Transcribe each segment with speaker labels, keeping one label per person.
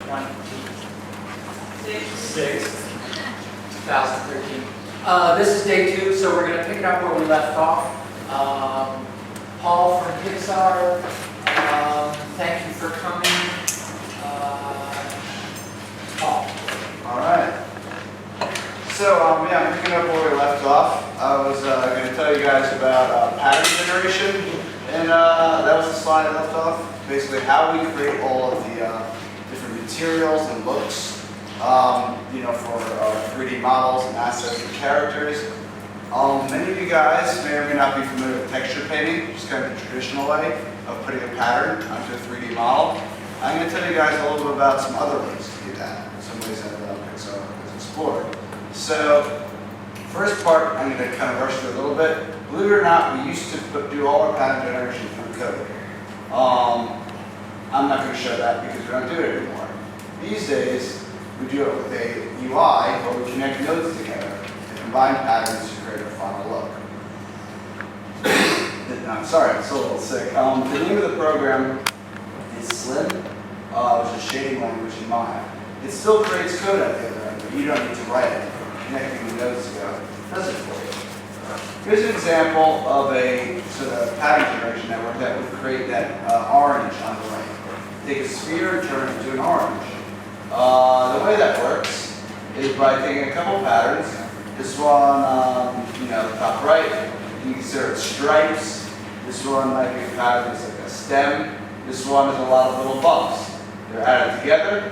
Speaker 1: 26th, 2013. This is day 2, so we're going to pick it up where we left off. Paul from Pixar, thank you for coming. Paul.
Speaker 2: All right. So, yeah, I'm picking up where we left off. I was going to tell you guys about pattern generation, and that was the slide I left off. Basically, how we create all of the different materials and looks, you know, for 3D models and assets and characters. Many of you guys may or may not be familiar with texture painting, which is kind of the traditional way of putting a pattern onto a 3D model. I'm going to tell you guys a little bit about some other ways to do that, some ways that Pixar has explored. So, first part, I'm going to kind of rush through a little bit. Believe it or not, we used to do all our pattern generation through code. I'm not going to show that because we don't do it anymore. These days, we do it with a UI where we connect nodes together and combine patterns to create a final look. I'm sorry, I'm still a little sick. The name of the program is Slim, which is shading language in Maya. It still creates code at the other end, but you don't need to write it. Connecting the nodes together does it for you. Here's an example of a sort of pattern generation network that would create that orange on the right. Take a sphere and turn it into an orange. The way that works is by taking a couple patterns. This one, you know, top right, you can consider it stripes. This one might be a pattern that's like a stem. This one is a lot of little bumps. They're added together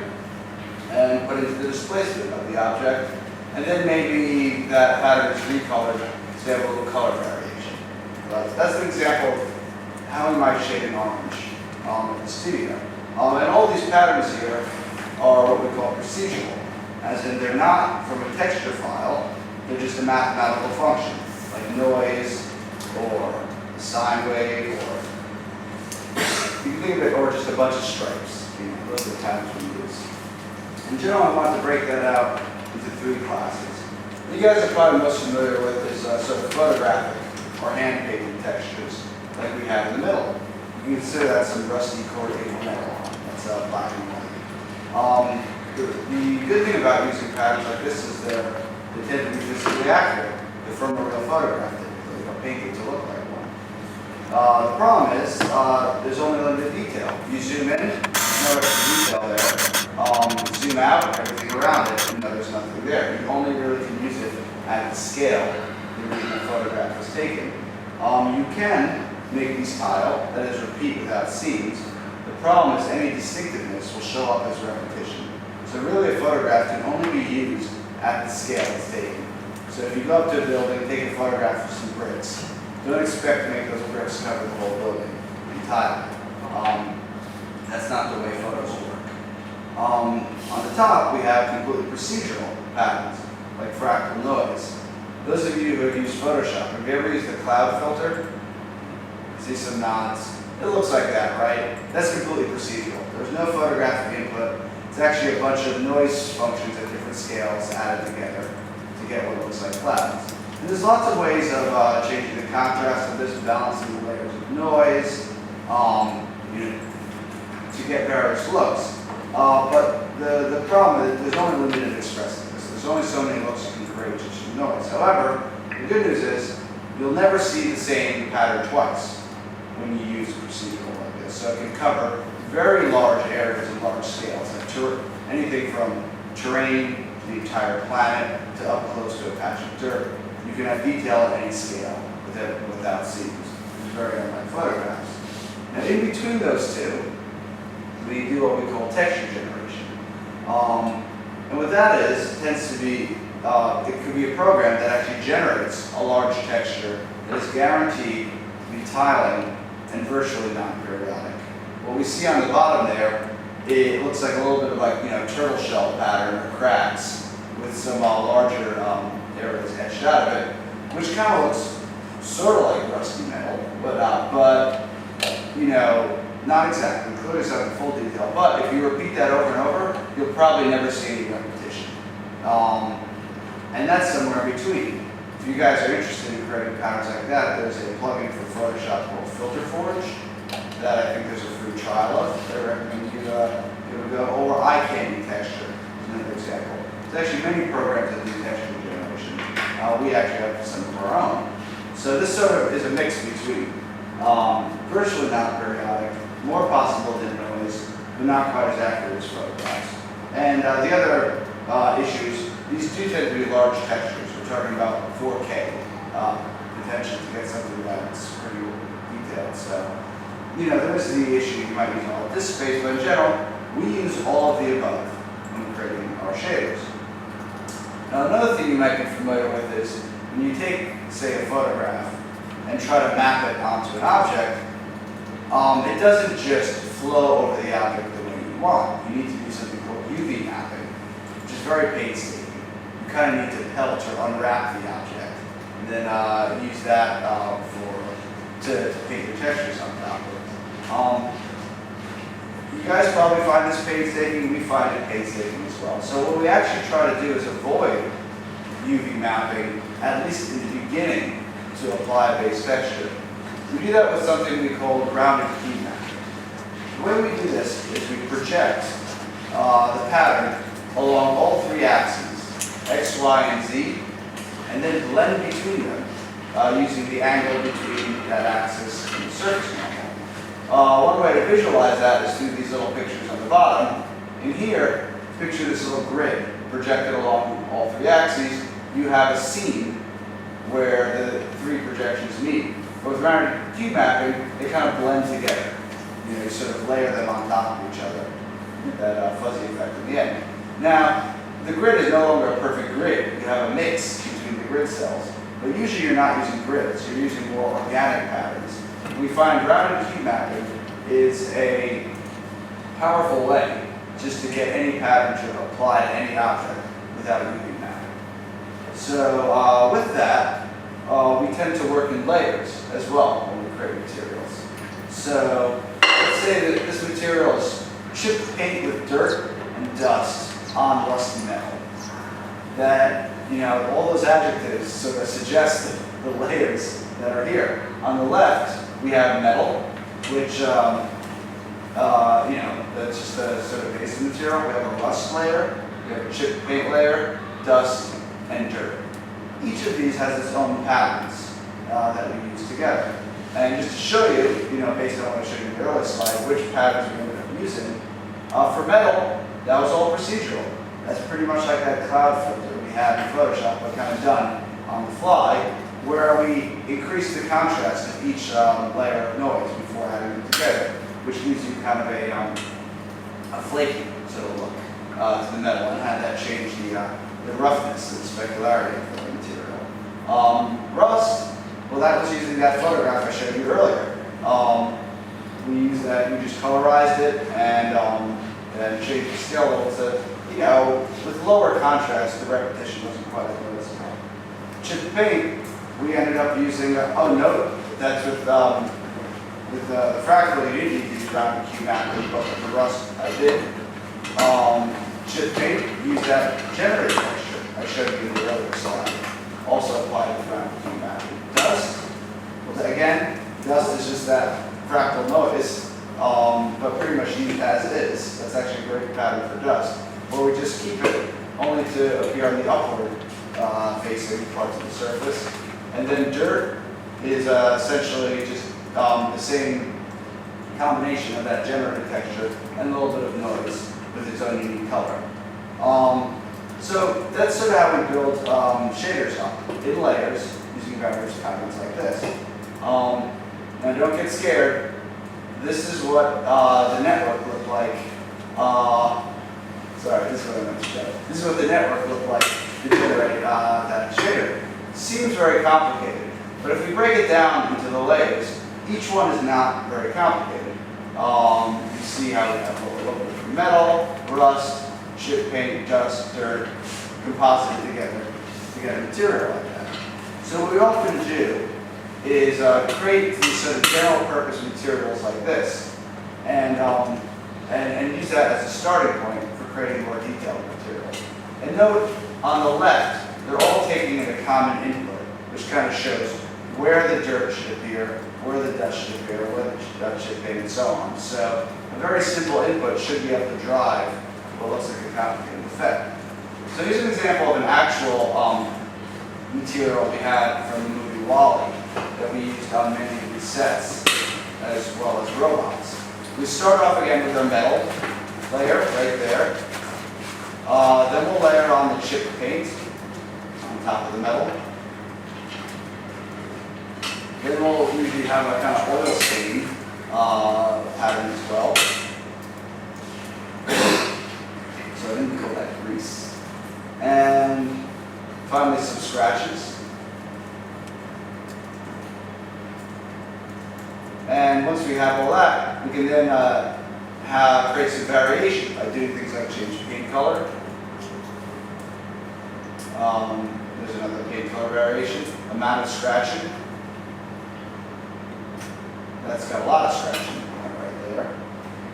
Speaker 2: and put into the displacement of the object. And then maybe that pattern is recolored to have a little color variation. That's an example of how we might shade an orange in the studio. And all these patterns here are what we call procedural, as in they're not from a texture file, they're just a mathematical function, like noise, or a sine wave, or you can think of it, or just a bunch of stripes. You know, those are the patterns we use. In general, I wanted to break that out into 3 classes. You guys are probably most familiar with is sort of photographic or hand-painted textures, like we have in the middle. You can consider that some rusty corrugated metal. That's black and white. The good thing about using patterns like this is they tend to be physically accurate. They're from a real photograph, typically. They're painted to look like one. The problem is there's only limited detail. You zoom in, no extra detail there. Zoom out, everything around it, you know there's nothing there. You only really can use it at the scale the original photograph was taken. You can make these tile, that is repeat without seams. The problem is any distinctiveness will show up as repetition. So really a photograph can only be used at the scale it's taken. So if you go up to a building, take a photograph of some bricks, don't expect to make those bricks cover the whole building entirely. That's not the way photos work. On the top, we have completely procedural patterns, like Fractal Noise. Those of you who have used Photoshop, have you ever used the cloud filter? See some nods? It looks like that, right? That's completely procedural. There's no photographic input. It's actually a bunch of noise functions at different scales added together to get what looks like clouds. And there's lots of ways of changing the contrast of this, balancing the layers of noise, you know, to get various looks. But the problem is there's only limited expressiveness. There's only so many looks you can create just from noise. However, the good news is you'll never see the same pattern twice when you use a procedural like this. So it can cover very large areas and large scales, like anything from terrain to the entire planet to up close to a patch of dirt. You can have detail at any scale without seams, which is very unlike photographs. Now in between those two, we do what we call texture generation. And what that is, tends to be, it could be a program that actually generates a large texture that is guaranteed to be tiling and virtually non-periodic. What we see on the bottom there, it looks like a little bit of like, you know, turtle shell pattern or cracks with some larger areas etched out of it, which kind of looks sort of like rusty metal, but you know, not exactly. Clearly it's not in full detail, but if you repeat that over and over, you'll probably never see any repetition. And that's somewhere in between. If you guys are interested in creating patterns like that, there's a plugin for Photoshop called Filter Forge that I think there's a free trial of. I recommend you give it a go, or I can many programs that do texture generation. We actually have some of our own. So this sort of is a mix between virtually not periodic, more possible than noise, but not quite as accurate as photographs. And the other issues, these do tend to be large textures. We're talking about 4K potential to get something that's pretty detailed. So, you know, there is the issue you might use all of this space, but in general, we use all of the above when creating our shaders. Now, another thing you might be familiar with is when you take, say, a photograph and try to map it onto an object, it doesn't just flow over the object the way you want. You need to do something called UV mapping, which is very painstaking. You kind of need to pelt or unwrap the object, and then use that to paint your textures on top of it. You guys probably find this painstaking. We find it painstaking as well. So what we actually try to do is avoid UV mapping, at least in the beginning, to apply a base texture. We do that with something we call grounded key mapping. The way we do this is we project the pattern along all three axes, X, Y, and Z, and then blend between them using the angle between that axis and the surface normal. One way to visualize that is through these little pictures on the bottom. In here, picture this little grid projected along all three axes. You have a scene where the three projections meet. But with grounded key mapping, they kind of blend together. You know, you sort of layer them on top of each other. That fuzzy effect in the end. Now, the grid is no longer a perfect grid. You have a mix between the grid cells. But usually you're not using grids. You're using more organic patterns. We find grounded key mapping is a powerful way just to get any pattern to apply to any object without UV mapping. So with that, we tend to work in layers as well when we create materials. So let's say that this material is chipped paint with dirt and dust on rusty metal. That, you know, all those adjectives sort of suggest the layers that are here. On the left, we have metal, which, you know, that's just a sort of basic material. We have a rust layer, we have a chipped paint layer, dust, and dirt. Each of these has its own patterns that we use together. And just to show you, you know, based on what I showed you in the earlier slide, which patterns we ended up using, for metal, that was all procedural. That's pretty much like that cloud filter we had in Photoshop, but kind of done on the fly, where we increase the contrast of each layer of noise before adding them together, which gives you kind of a flaky sort of look to the metal, and had that change the roughness and specularity of the material. Rust, well, that was using that photograph I showed you earlier. We used that, we just colorized it and changed the scale level to, you know, with lower contrast, the repetition wasn't quite as noticeable. Chipped paint, we ended up using, oh, note, that's with the Fractal, you didn't use grounded key mapping, but with the rust, I did. Chipped paint, used that generator texture I showed you in the earlier slide. Also applied with grounded key mapping. Dust, well, again, dust is just that Fractal Noise, but pretty much used as is. That's actually a great pattern for dust, where we just keep it only to appear on the upward facing parts of the surface. And then dirt is essentially just the same combination of that generated texture and a little bit of noise with its own unique color. So that's sort of how we build shaders up in layers using various patterns like this. Now don't get scared. This is what the network looked like. Sorry, this is what I meant to show. This is what the network looked like to generate that shader. Seems very complicated, but if we break it down into the layers, each one is not very complicated. You see how we have a little bit of metal, rust, chip paint, dust, dirt, composited together to get a material like that. So what we often do is create these sort of general purpose materials like this, and use that as a starting point for creating more detailed materials. And note on the left, they're all taking in a common input, which kind of shows where the dirt should appear, where the dust should appear, where the dust should be, and so on. So a very simple input should be able to drive what looks like a complicated effect. So here's an example of an actual material we had from the movie WALL-E that we used on many of these sets, as well as robots. We start off again with our metal layer right there. Then we'll layer on the chip paint on top of the metal. Then we'll usually have a kind of oil stain pattern as well. So I didn't call that grease. And finally some scratches. And once we have all that, we can then create some variation by doing things like change paint color. There's another paint color variation. Amount of scratching. That's got a lot of scratching right there.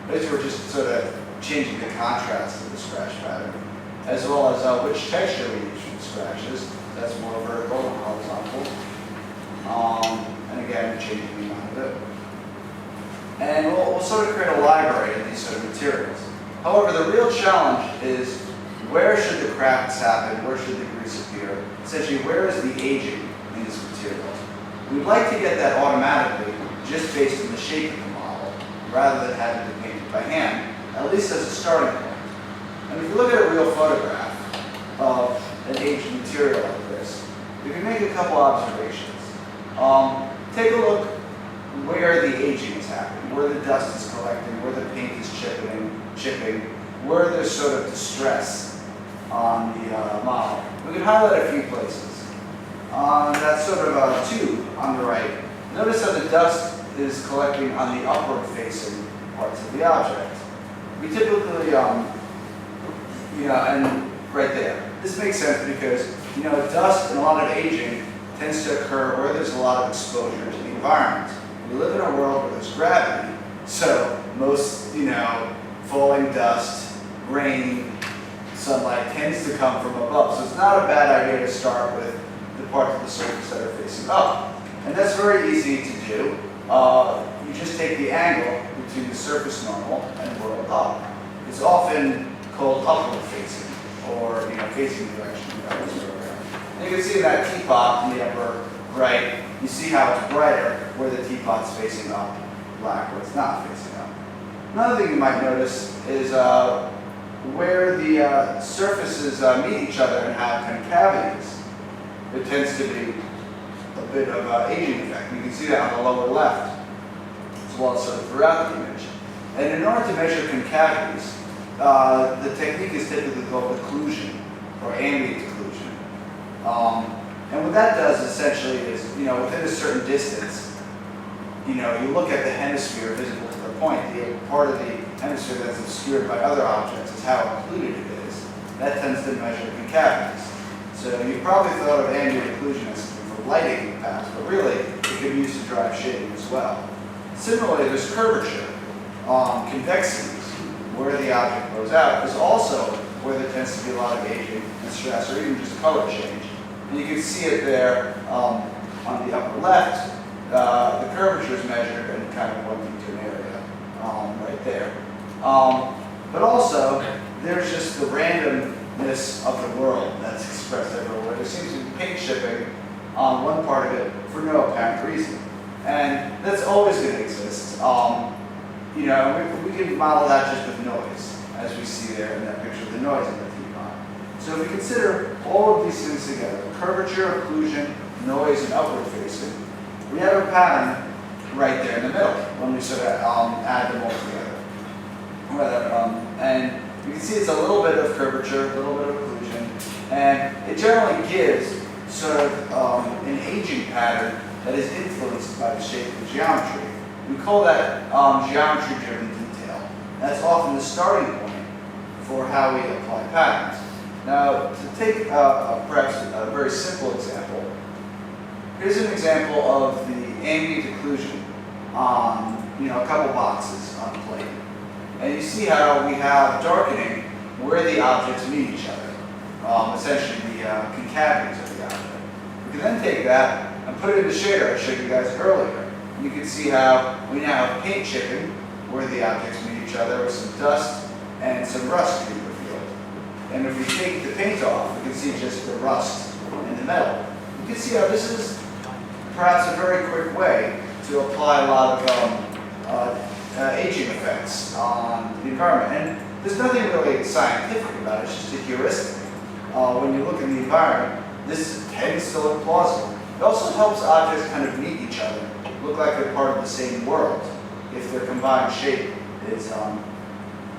Speaker 2: Basically, we're just sort of changing the contrast of the scratch pattern, as well as which texture we use for the scratches. That's more vertical and horizontal. And again, changing the amount of it. And we'll sort of create a library of these sort of materials. However, the real challenge is where should the cracks happen? Where should the grease appear? Essentially, where is the aging in this material? We'd like to get that automatically just based on the shape of the model, rather than having to paint it by hand, at least as a starting point. And if you look at a real photograph of an aged material like this, we can make a couple observations. Take a look where the aging is happening, where the dust is collecting, where the paint is chipping, where there's sort of distress on the model. We can highlight a few places. On that sort of tube on the right, notice how the dust is collecting on the upward facing parts of the object. We typically, and right there. This makes sense because, dust and a lot of aging tends to occur where there's a lot of exposure to the environment. We live in a world where there's gravity, so most, falling dust, rain, sunlight tends to come from above. So it's not a bad idea to start with the parts of the surface that are facing up. And that's very easy to do. You just take the angle between the surface normal and world up. It's often called upward facing, or facing direction. And you can see that teapot in the upper right. You see how it's brighter where the teapot's facing up, black where it's not facing up. Another thing you might notice is where the surfaces meet each other and have concavities. There tends to be a bit of aging effect. You can see that on the lower left, as well as sort of throughout the image. And in order to measure concavities, the technique is typically called occlusion, or ambient occlusion. And what that does essentially is, within a certain distance, you look at the hemisphere visible to the point. The part of the hemisphere that's obscured by other objects is how occluded it is. That tends to measure concavities. So you've probably thought of ambient occlusion as something for lighting in the past, but really it can be used to drive shading as well. Similarly, there's curvature. Convexities, where the object blows out, is also where there tends to be a lot of aging and stress, or even just color change. And you can see it there on the upper left. The curvature is measured and kind of pointing to an area right there. But also, there's just the randomness of the world that's expressed everywhere. There seems to be paint chipping on one part of it for no apparent reason. And that's always going to exist. We can model that just with noise, as we see there in that picture of the noise in the teapot. So if we consider all of these things together, curvature, occlusion, noise, and upward facing, we have a pattern right there in the middle when we sort of add them all together. And you can see it's a little bit of curvature, a little bit of occlusion, and it generally gives sort of an aging pattern that is influenced by the shape of the geometry. We call that geometry-driven detail. That's often the starting point for how we apply patterns. Now, to take perhaps a very simple example, here's an example of the ambient occlusion on a couple boxes on a plate. And you see how we have darkening where the objects meet each other, essentially the concavities of the object. We can then take that and put it in the shader I showed you guys earlier. You can see how we now have paint chipping where the objects meet each other with some dust and some rust being revealed. And if we take the paint off, we can see just the rust in the metal. You can see how this is perhaps a very quick way to apply a lot of aging effects on the environment. And there's nothing really scientific about it, it's just a heuristic. When you look in the environment, this tends to look plausible. It also helps objects kind of meet each other, look like they're part of the same world, if their combined shape is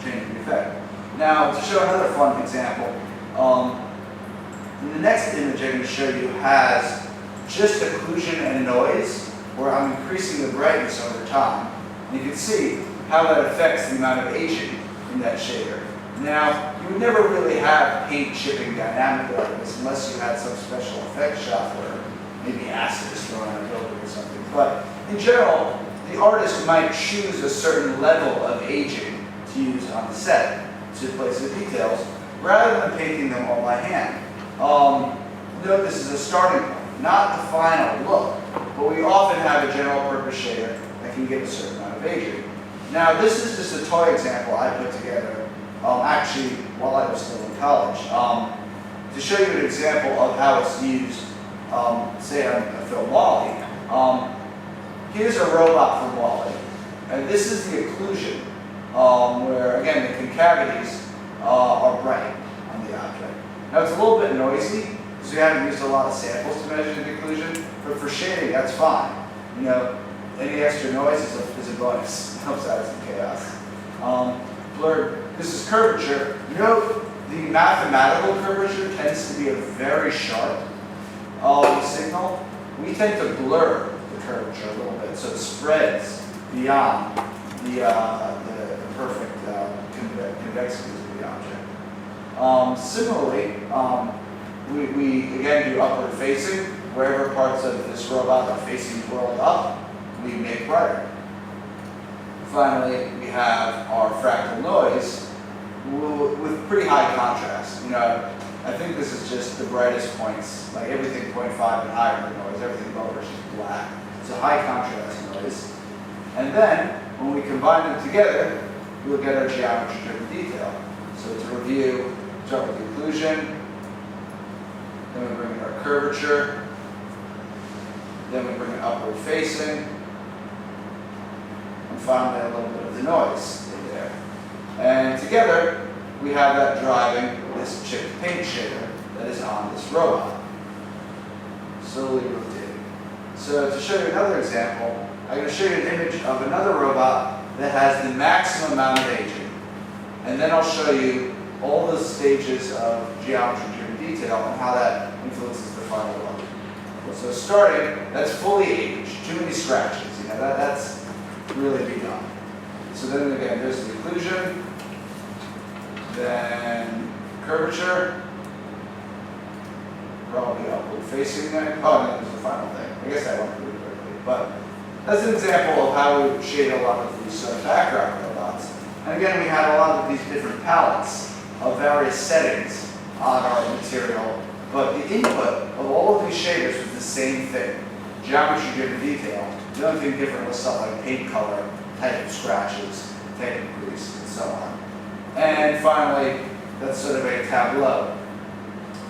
Speaker 2: changing the effect. Now, to show another fun example, the next image I'm going to show you has just occlusion and noise, where I'm increasing the brightness over time. And you can see how that affects the amount of aging in that shader. Now, you would never really have paint chipping dynamically like this unless you had some special effects shop where maybe acid is thrown on a building or something. But in general, the artist might choose a certain level of aging to use on the set to place the details, rather than painting them all by hand. Note this is a starting point, not the final look, but we often have a general purpose shader that can give a certain amount of aging. Now, this is just a toy example I put together, actually, while I was still in college, to show you an example of how it's used, say on a film WALL-E. Here's a robot from WALL-E, and this is the occlusion, where, again, the concavities are bright on the object. Now, it's a little bit noisy, because we haven't used a lot of samples to measure the occlusion, but for shading, that's fine. You know, any extra noise is a bonus. It helps out some chaos. Blurred, this is curvature. Note the mathematical curvature tends to be a very sharp signal. We tend to blur the curvature a little bit, so it spreads beyond the perfect convexities of the object. Similarly, we again do upward facing. Wherever parts of this robot are facing the world up, we make brighter. Finally, we have our fractal noise with pretty high contrast. You know, I think this is just the brightest points, like everything 0.5 and higher the noise, everything lower is just black. It's a high contrast noise. And then, when we combine them together, we'll get our geometry-driven detail. So to review, start with the occlusion, then we bring in our curvature, then we bring in upward facing, and finally a little bit of the noise in there. And together, we have that driving this chipped paint shader that is on this robot, slowly rotating. So to show you another example, I'm going to show you an image of another robot that has the maximum amount of aging. And then I'll show you all the stages of geometry-driven detail and how that influences the final look. So starting, that's fully aged, too many scratches, you know, that's really begun. So then again, there's the occlusion, then curvature, probably upward facing there. Oh, and then there's the final thing. I guess I went really quickly, but that's an example of how we shade a lot of these background robots. And again, we had a lot of these different palettes of various settings on our material, but the input of all of these shaders was the same thing, geometry-driven detail. The only thing different was stuff like paint color, type of scratches, type of grease, and so on. And finally, that's sort of a tableau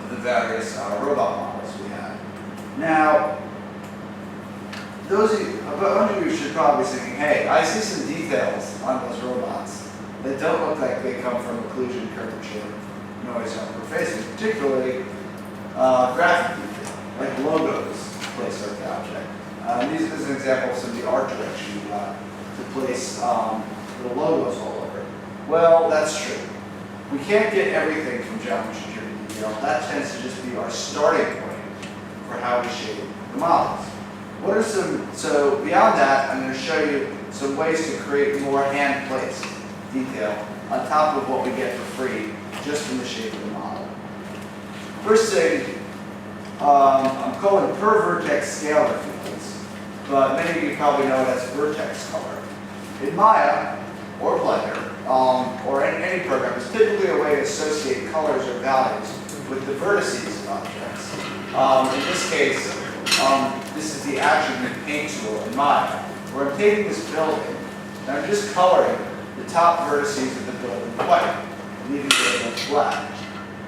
Speaker 2: of the various robot models we had. Now, a bunch of you should probably be thinking, hey, I see some details on those robots that don't look like they come from occlusion, curvature, noise, or upward facing, particularly graphic detail, like logos placed on the object. This is an example of some of the art direction we got to place the logos all over. Well, that's true. We can't get everything from geometry-driven detail. That tends to just be our starting point for how we shape the models. What are so beyond that, I'm going to show you some ways to create more hand-placed detail on top of what we get for free just from the shape of the model. First thing, I'm calling per vertex scalar fields, but many of you probably know it as vertex color. In Maya, or Blender, or any program, it's typically a way to associate colors or values with the vertices of objects. In this case, this is the attribute paint tool in Maya, where I'm taking this building and I'm just coloring the top vertices of the building white, leaving the building black.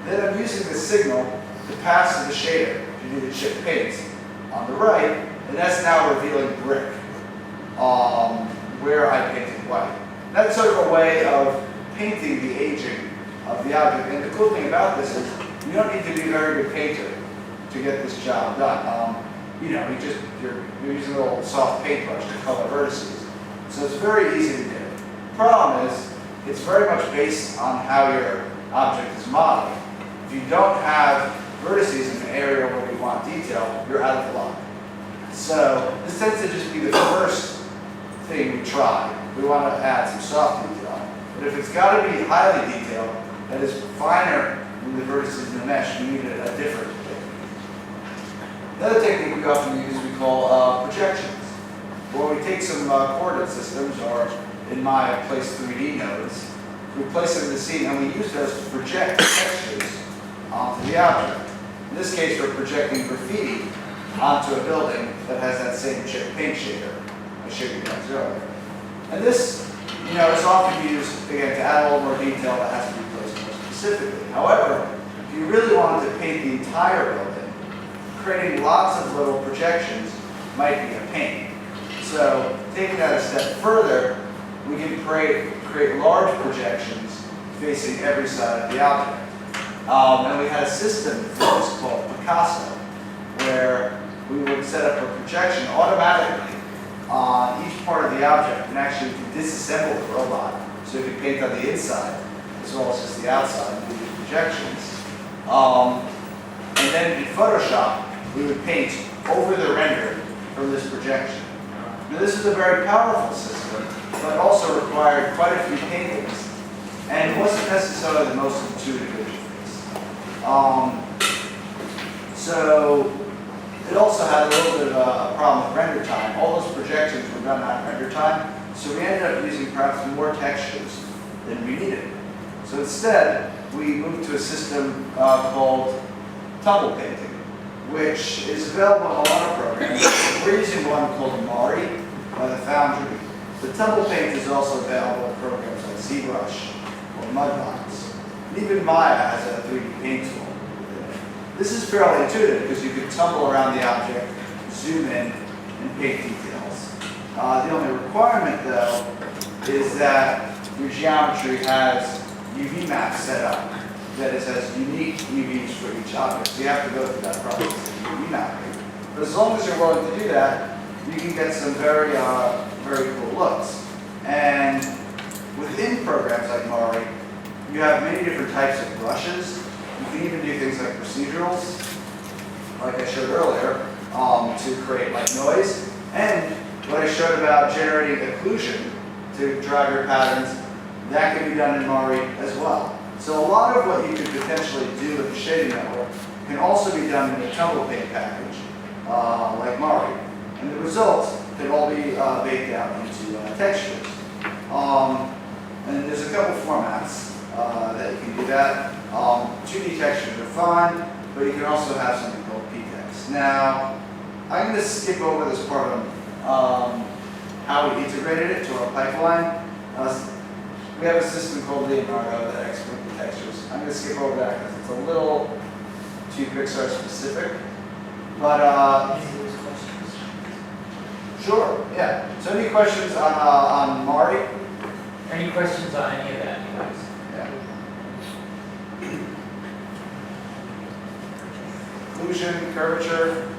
Speaker 2: Then I'm using the signal to pass to the shader to do the chip paints on the right, and that's now revealing brick where I painted white. That's sort of a way of painting the aging of the object. And the cool thing about this is you don't need to be a very good painter to get this job done. You know, you're using a little soft paintbrush to color vertices. So it's very easy to do. The problem is it's very much based on how your object is modeled. If you don't have vertices in an area where we want detail, you're out of luck. So this tends to just be the first thing we try. We want to add some soft detail. But if it's got to be highly detailed, that is finer than the vertices in the mesh, we need a different technique. Another technique we often use we call projections, where we take some coordinate systems, or in my place 3D nodes, we place them in the scene and we use those to project textures onto the object. In this case, we're projecting graffiti onto a building that has that same chip paint shader I showed you guys earlier. And this, you know, is often used, again, to add a little more detail that has to be placed more specifically. However, if you really wanted to paint the entire building, creating lots of little projections might be a pain. So, taking that a step further, we can create large projections facing every side of the object. And we had a system for this called Picasso, where we would set up a projection automatically on each part of the object, and actually disassemble the robot so you can paint on the inside as well as just the outside and do the projections. And then in Photoshop, we would paint over the render from this projection. Now this is a very powerful system, but also required quite a few paintings, and wasn't necessarily the most intuitive interface. So it also had a little bit of a problem with render time. All those projections were done on render time, so we ended up using perhaps more textures than we needed. So instead, we moved to a system called tumble painting, which is available in a lot of programs. We're using one called Mari by the Foundry. The tumble paint is also available in programs like ZBrush or Mudbox. And even Maya has a 3D paint tool. This is fairly intuitive because you can tumble around the object, zoom in, and paint details. The only requirement, though, is that your geometry has UV maps set up that it has unique UVs for each object. So you have to go through that process of UV mapping. But as long as you're willing to do that, you can get some very cool looks. And within programs like Mari, you have many different types of brushes. You can even do things like procedurals, like I showed earlier, to create like noise. And what I showed about generating occlusion to drive your patterns, that can be done in Mari as well. So a lot of what you could potentially do with the shading network can also be done in a tumble paint package, like Mari. And the results can all be baked out into textures. And there's a couple formats that you can do that. 2D textures are fine, but you can also have something called PTEX. Now, I'm going to skip over this part on how we integrated it to our pipeline. We have a system called Leonardo that exports the textures. I'm going to skip over that because it's a little too Pixar specific. But sure, yeah. So any questions on Mari?
Speaker 1: Any questions on any of that, you guys?
Speaker 2: Yeah. Occlusion, curvature.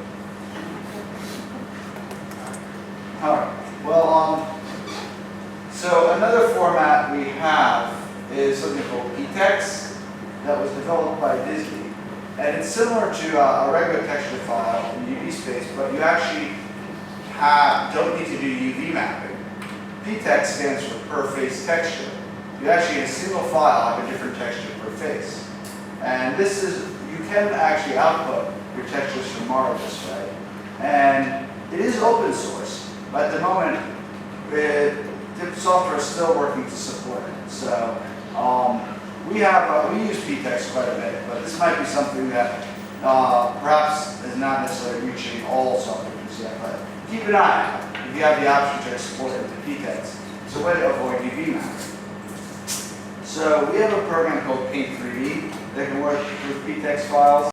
Speaker 2: All right. Well, so another format we have is something called PTEX that was developed by Disney, and it's similar to a regular texture file in UV space, but you actually don't need to do UV mapping. PTEX stands for per face texture. You actually, in a single file, have a different texture per face. And this is, you can actually output your textures from Mari this way. And it is open source, but at the moment, the software is still working to support it. So we use PTEX quite a bit, but this might be something that perhaps is not necessarily reaching all software yet, but keep an eye out if you have the option to export it to PTEX. It's a way to avoid UV mapping. So we have a program called Paint 3D They can work with PTEX files.